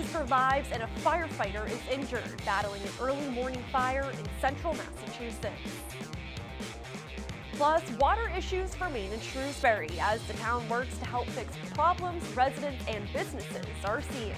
lose their lives and a firefighter is injured, battling an early morning fire in central Massachusetts. Plus, water issues remain in Shrewsbury as the town works to help fix problems residents and businesses are seeing.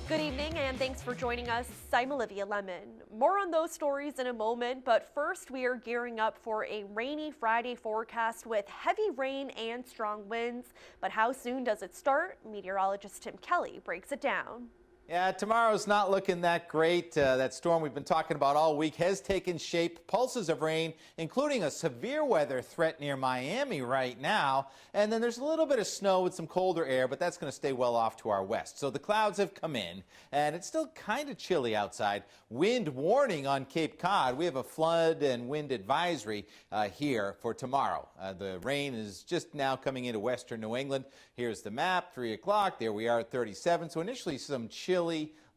Good evening and thanks for joining us. I'm Olivia Lemon. More on those stories in a moment, but first we are gearing up for a rainy Friday forecast with heavy rain and strong winds. But how soon does it start? Meteorologist Tim Kelly breaks it down. Yeah, tomorrow's not looking that great. That storm we've been talking about all week has taken shape. Pulses of rain, including a severe weather threat near Miami right now. And then there's a little bit of snow with some colder air, but that's going to stay well off to our west. So the clouds have come in, and it's still kind of chilly outside. Wind warning on Cape Cod. We have a flood and wind advisory here for tomorrow. The rain is just now coming into western New England. Here's the map, 3 o'clock. There we are at 37. So initially some chilly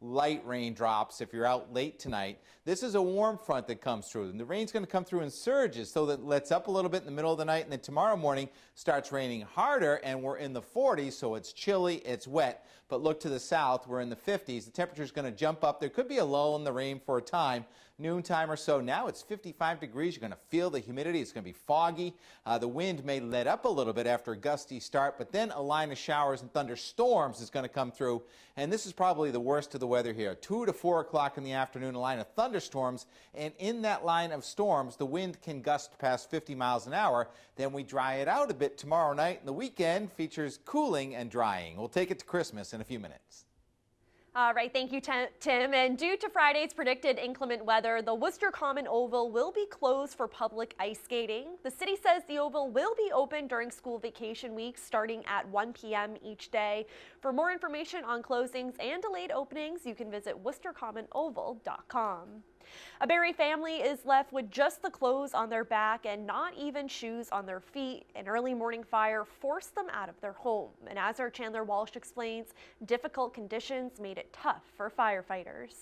light raindrops if you're out late tonight. This is a warm front that comes through, and the rain's going to come through in surges, so that lets up a little bit in the middle of the night, and then tomorrow morning starts raining harder, and we're in the 40s, so it's chilly, it's wet. But look to the south, we're in the 50s. The temperature's going to jump up. There could be a lull in the rain for a time, noontime or so. Now it's 55 degrees. You're going to feel the humidity. It's going to be foggy. The wind may let up a little bit after a gusty start, but then a line of showers and thunderstorms is going to come through, and this is probably the worst of the weather here. 2 to 4 o'clock in the afternoon, a line of thunderstorms, and in that line of storms, the wind can gust past 50 miles an hour. Then we dry it out a bit tomorrow night, and the weekend features cooling and drying. We'll take it to Christmas in a few minutes. All right, thank you, Tim. And due to Friday's predicted inclement weather, the Worcester Common Oval will be closed for public ice skating. The city says the oval will be open during school vacation weeks starting at 1 p.m. each day. For more information on closings and delayed openings, you can visit worcestercommon.oval.com. A Barre family is left with just the clothes on their back and not even shoes on their feet. An early morning fire forced them out of their home. And as our Chandler Walsh explains, difficult conditions made it tough for firefighters.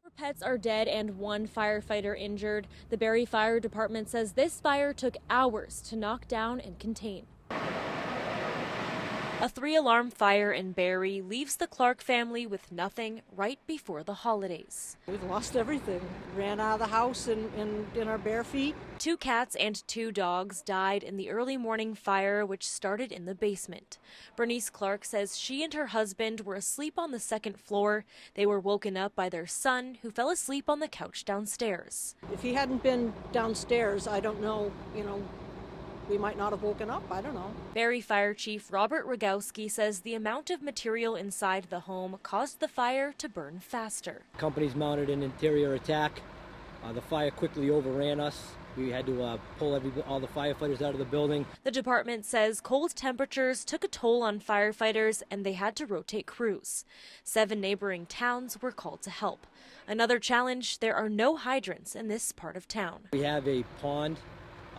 4 pets are dead and 1 firefighter injured. The Barre Fire Department says this fire took hours to knock down and contain. A 3-alarm fire in Barre leaves the Clark family with nothing right before the holidays. We've lost everything. Ran out of the house in our bare feet. 2 cats and 2 dogs died in the early morning fire, which started in the basement. Bernice Clark says she and her husband were asleep on the 2nd floor. They were woken up by their son, who fell asleep on the couch downstairs. If he hadn't been downstairs, I don't know, we might not have woken up. I don't know. Barre Fire Chief Robert ROGOWSKI says the amount of material inside the home caused the fire to burn faster. Companies mounted an interior attack. The fire quickly overran us. We had to pull all the firefighters out of the building. The department says cold temperatures took a toll on firefighters and they had to rotate crews. 7 neighboring towns were called to help. Another challenge, there are no hydrants in this part of town. We have a pond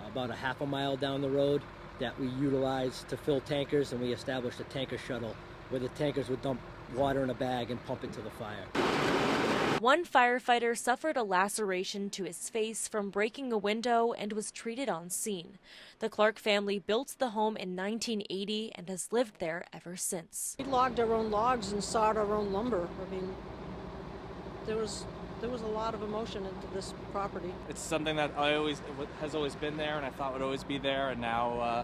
about a half a mile down the road that we utilize to fill tankers, and we established a tanker shuttle where the tankers would dump water in a bag and pump it to the fire. 1 firefighter suffered a laceration to his face from breaking a window and was treated on scene. The Clark family built the home in 1980 and has lived there ever since. We logged our own logs and sawed our own lumber. I mean, there was a lot of emotion into this property. It's something that has always been there, and I thought would always be there, and now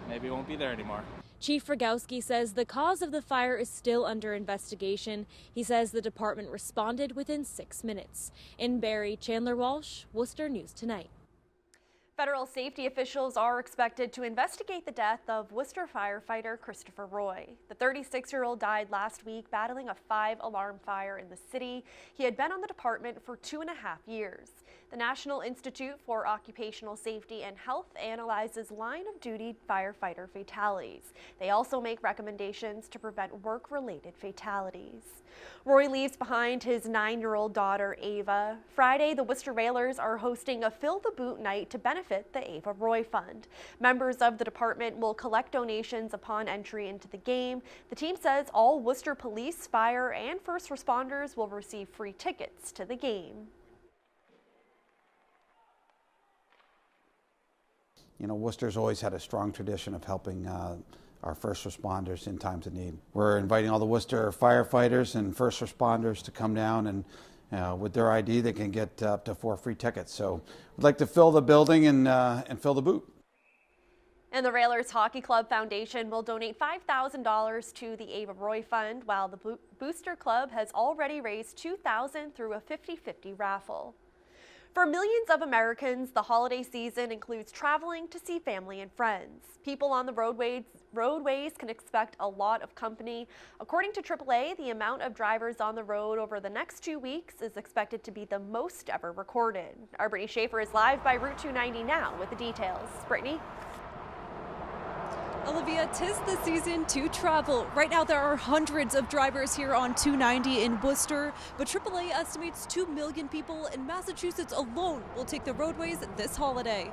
maybe it won't be there anymore. Chief ROGOWSKI says the cause of the fire is still under investigation. He says the department responded within 6 minutes. In Barre, Chandler Walsh, Worcester News Tonight. Federal safety officials are expected to investigate the death of Worcester firefighter Christopher Roy. The 36-year-old died last week battling a 5-alarm fire in the city. He had been on the department for 2.5 years. The National Institute for Occupational Safety and Health analyzes line-of-duty firefighter fatalities. They also make recommendations to prevent work-related fatalities. Roy leaves behind his 9-year-old daughter, Ava. Friday, the Worcester Railers are hosting a Fill the Boot night to benefit the Ava Roy Fund. Members of the department will collect donations upon entry into the game. The team says all Worcester police, fire, and first responders will receive free tickets to the game. You know, Worcester's always had a strong tradition of helping our first responders in times of need. We're inviting all the Worcester firefighters and first responders to come down, and with their ID they can get up to 4 free tickets. So we'd like to fill the building and fill the boot. And the Railers Hockey Club Foundation will donate $5,000 to the Ava Roy Fund, while the Booster Club has already raised $2,000 through a 50-50 raffle. For millions of Americans, the holiday season includes traveling to see family and friends. People on the roadways can expect a lot of company. According to AAA, the amount of drivers on the road over the next 2 weeks is expected to be the most ever recorded. Our Brittany Schaefer is live by Route 290 now with the details. Brittany? Olivia, 'tis the season to travel. Right now there are hundreds of drivers here on 290 in Worcester, but AAA estimates 2 million people in Massachusetts alone will take the roadways this holiday.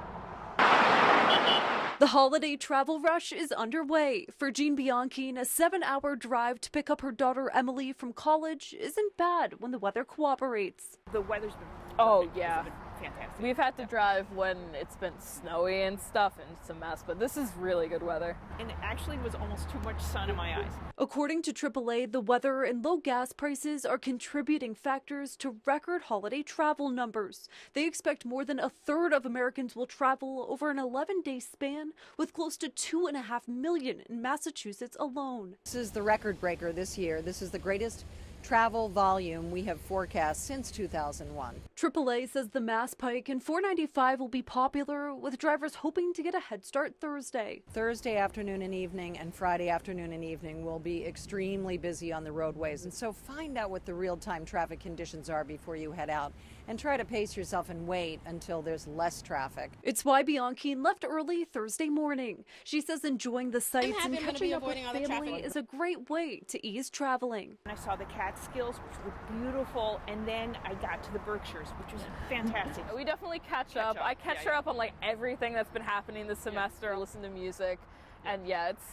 The holiday travel rush is underway. For Jean Bianchine, a 7-hour drive to pick up her daughter Emily from college isn't bad when the weather cooperates. The weather's been perfect. Oh, yeah. It's been fantastic. We've had to drive when it's been snowy and stuff, and it's a mess, but this is really good weather. And it actually was almost too much sun in my eyes. According to AAA, the weather and low gas prices are contributing factors to record holiday travel numbers. They expect more than a third of Americans will travel over an 11-day span, with close to 2.5 million in Massachusetts alone. This is the record breaker this year. This is the greatest travel volume we have forecast since 2001. AAA says the Mass Pike and 495 will be popular, with drivers hoping to get a head start Thursday. Thursday afternoon and evening and Friday afternoon and evening will be extremely busy on the roadways. And so find out what the real-time traffic conditions are before you head out, and try to pace yourself and wait until there's less traffic. It's why Bianchine left early Thursday morning. She says enjoying the sights and catching up with family is a great way to ease traveling. I saw the Catskills, which were beautiful, and then I got to the Berkshires, which was fantastic. We definitely catch up. I catch her up on like everything that's been happening this semester, listen to music, and yeah, it's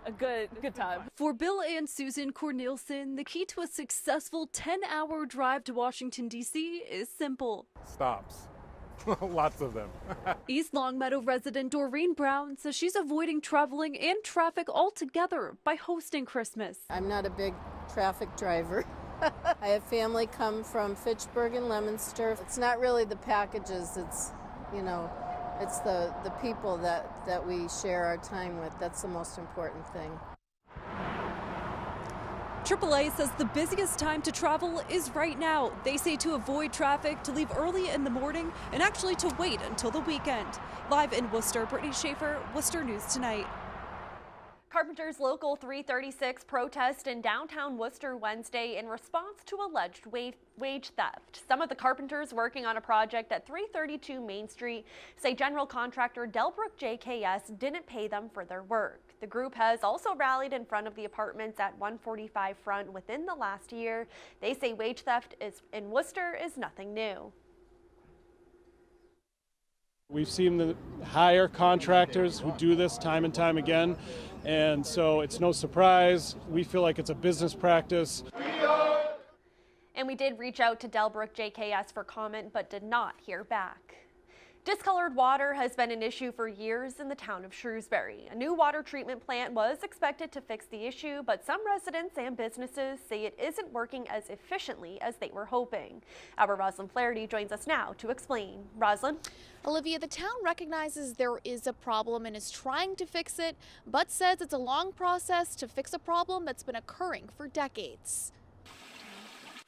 a good time. For Bill and Susan Cornelison, the key to a successful 10-hour drive to Washington, D.C. is simple. Stops. Lots of them. East Longmeadow resident Doreen Brown says she's avoiding traveling and traffic altogether by hosting Christmas. I'm not a big traffic driver. I have family come from Fitchburg and Leominster. It's not really the packages, it's, it's the people that we share our time with. That's the most important thing. AAA says the busiest time to travel is right now. They say to avoid traffic, to leave early in the morning, and actually to wait until the weekend. Live in Worcester, Brittany Schaefer, Worcester News Tonight. Carpenters Local 336 protest in downtown Worcester Wednesday in response to alleged wage theft. Some of the carpenters working on a project at 332 Main Street say general contractor Delbrook JKS didn't pay them for their work. The group has also rallied in front of the apartments at 145 Front within the last year. They say wage theft in Worcester is nothing new. We've seen the hire contractors who do this time and time again, and so it's no surprise. We feel like it's a business practice. And we did reach out to Delbrook JKS for comment, but did not hear back. Discolored water has been an issue for years in the town of Shrewsbury. A new water treatment plant was expected to fix the issue, but some residents and businesses say it isn't working as efficiently as they were hoping. Our Roslyn Flaherty joins us now to explain. Roslyn? Olivia, the town recognizes there is a problem and is trying to fix it, but says it's a long process to fix a problem that's been occurring for decades.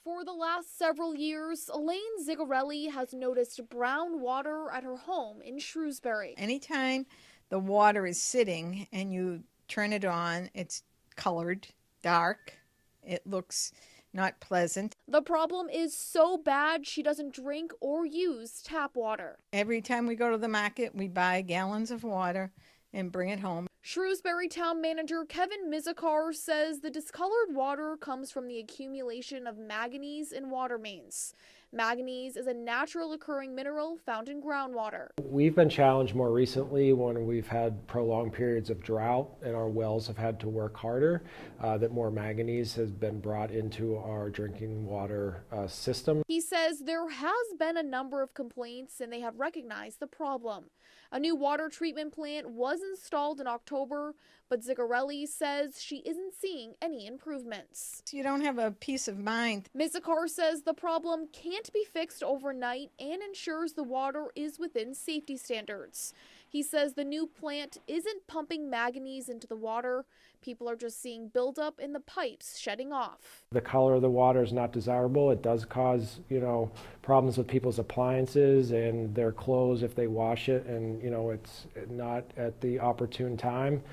For the last several years, Elaine Zigarelli has noticed brown water at her home in Shrewsbury. Anytime the water is sitting and you turn it on, it's colored, dark, it looks not pleasant. The problem is so bad she doesn't drink or use tap water. Every time we go to the market, we buy gallons of water and bring it home. Shrewsbury town manager Kevin Mizikar says the discolored water comes from the accumulation of manganese in water mains. Manganese is a natural occurring mineral found in groundwater. We've been challenged more recently when we've had prolonged periods of drought and our wells have had to work harder, that more manganese has been brought into our drinking water system. He says there has been a number of complaints and they have recognized the problem. A new water treatment plant was installed in October, but Zigarelli says she isn't seeing any improvements. You don't have a peace of mind. Ms. Zakar says the problem can't be fixed overnight and ensures the water is within safety standards. He says the new plant isn't pumping manganese into the water. People are just seeing buildup in the pipes shedding off. The color of the water is not desirable. It does cause, problems with people's appliances and their clothes if they wash it, and, it's not at the opportune time.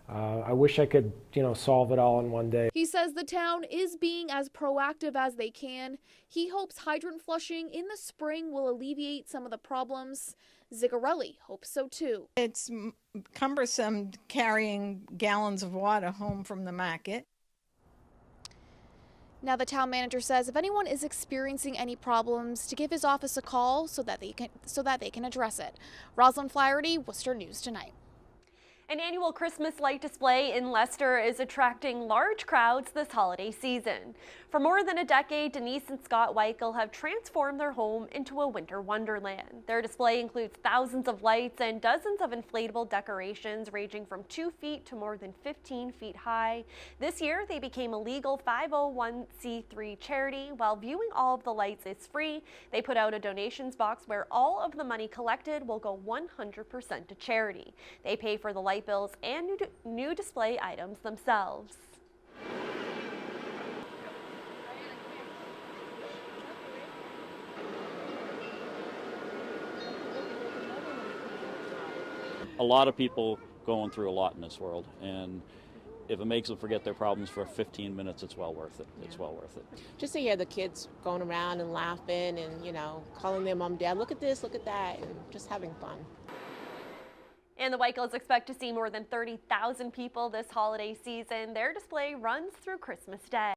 I wish I could, solve it all in one day. He says the town is being as proactive as they can. He hopes hydrant flushing in the spring will alleviate some of the problems. Zigarelli hopes so too. It's cumbersome carrying gallons of water home from the market. Now the town manager says if anyone is experiencing any problems, to give his office a call so that they can address it. Rosalind Flaherty, Worcester News Tonight. An annual Christmas light display in Leicester is attracting large crowds this holiday season. For more than a decade, Denise and Scott WEIKEL have transformed their home into a winter wonderland. Their display includes thousands of lights and dozens of inflatable decorations ranging from 2 feet to more than 15 feet high. This year, they became a legal 501c3 charity. While viewing all of the lights is free, they put out a donations box where all of the money collected will go 100% to charity. They pay for the light bills and new display items themselves. A lot of people going through a lot in this world, and if it makes them forget their problems for 15 minutes, it's well worth it. It's well worth it. Just to hear the kids going around and laughing and, calling their mom, dad, look at this, look at that, and just having fun. And the WEIKELs expect to see more than 30,000 people this holiday season. Their display runs through Christmas Day.